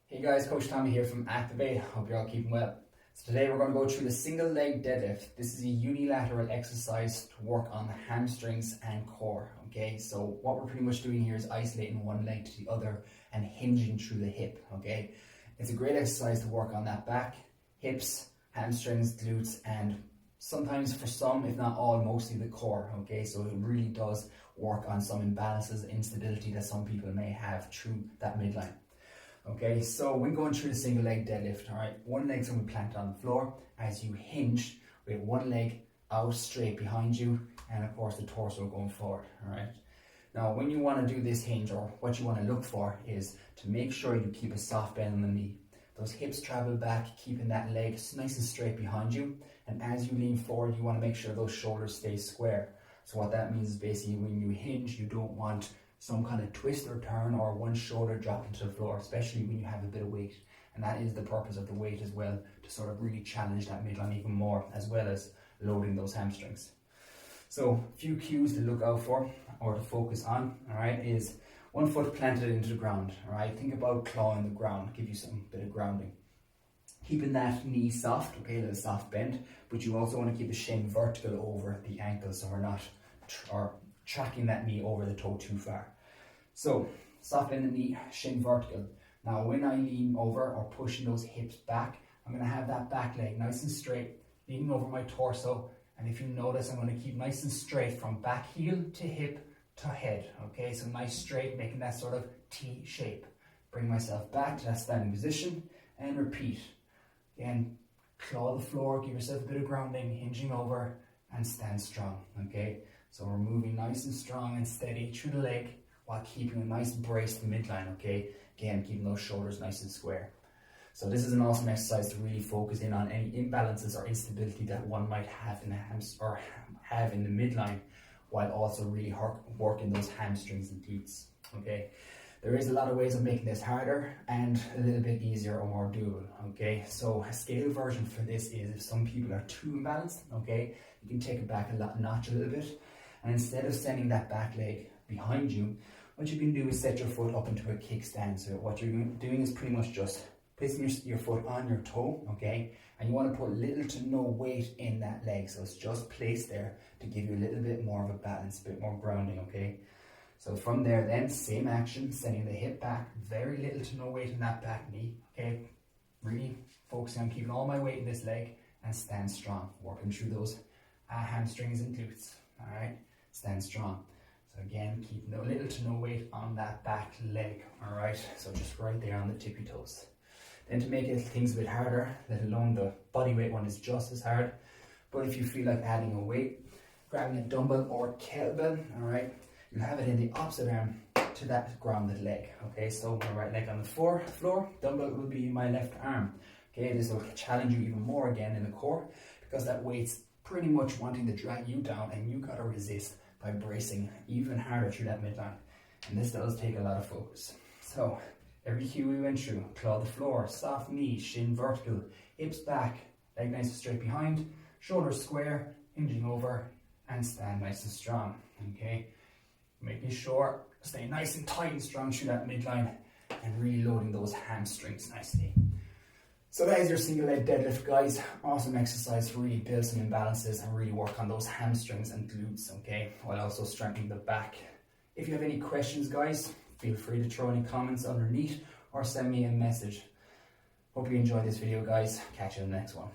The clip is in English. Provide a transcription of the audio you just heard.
Hey guys, Coach Tommy here from Activate. Hope you're all keeping well. So today we're going to go through the single leg deadlift. This is a unilateral exercise to work on the hamstrings and core. Okay, so what we're pretty much doing here is isolating one leg to the other and hinging through the hip. Okay, it's a great exercise to work on that back, hips, hamstrings, glutes, and sometimes for some, if not all, mostly the core. Okay, so it really does work on some imbalances, instability that some people may have through that midline. Okay, so when going through the single leg deadlift, all right, one leg's going to be planted on the floor as you hinge with one leg out straight behind you, and of course the torso going forward. All right, now when you want to do this hinge, or what you want to look for, is to make sure you keep a soft bend on the knee. Those hips travel back, keeping that leg nice and straight behind you, and as you lean forward, you want to make sure those shoulders stay square. So what that means is basically when you hinge, you don't want some kind of twist or turn or one shoulder dropping to the floor, especially when you have a bit of weight. And that is the purpose of the weight as well, to sort of really challenge that midline even more, as well as loading those hamstrings. So a few cues to look out for or to focus on, all right, is one foot planted into the ground. All right, think about clawing the ground, give you some bit of grounding. Keeping that knee soft, okay, a little soft bend, but you also want to keep the shin vertical over the ankle, so we're not tracking that knee over the toe too far. So soft bend the knee, shin vertical. Now when I lean over or pushing those hips back, I'm going to have that back leg nice and straight, leaning over my torso. And if you notice, I'm going to keep nice and straight from back heel to hip to head. Okay, so nice straight, making that sort of T shape. Bring myself back to that standing position and repeat. Again, claw the floor, give yourself a bit of grounding, hinging over and stand strong. Okay, so we're moving nice and strong and steady through the leg while keeping a nice brace to the midline. Okay, again, keeping those shoulders nice and square. So this is an awesome exercise to really focus in on any imbalances or instability that one might have in the or have in the midline, while also really working those hamstrings and glutes. Okay, there is a lot of ways of making this harder and a little bit easier or more doable. Okay, so a scale version for this is if some people are too imbalanced, okay, you can take it back a notch a little bit, and instead of sending that back leg behind you, what you can do is set your foot up into a kickstand. So what you're doing is pretty much just placing your foot on your toe, okay, and you want to put little to no weight in that leg, so it's just placed there to give you a little bit more of a balance, a bit more grounding. Okay, so from there then, same action, sending the hip back, very little to no weight in that back knee. Okay, really focusing on keeping all my weight in this leg and stand strong, working through those hamstrings and glutes. All right, stand strong. So again, keep little to no weight on that back leg. All right, so just right there on the tippy toes. Then to make things a bit harder, let alone the body weight one is just as hard, but if you feel like adding a weight, grabbing a dumbbell or kettlebell, all right, you have it in the opposite arm to that grounded leg. Okay, so my right leg on the floor, dumbbell will be my left arm. Okay, this will challenge you even more again in the core, because that weight's pretty much wanting to drag you down, and you gotta resist by bracing even harder through that midline. And this does take a lot of focus. So every cue we went through: claw the floor, soft knee, shin vertical, hips back, leg nice and straight behind, shoulders square, hinging over, and stand nice and strong. Okay, making sure stay nice and tight and strong through that midline and really loading those hamstrings nicely. So that is your single leg deadlift, guys. Awesome exercise to really build some imbalances and really work on those hamstrings and glutes, okay, while also strengthening the back. If you have any questions, guys, feel free to throw any comments underneath or send me a message. Hope you enjoyed this video, guys. Catch you in the next one.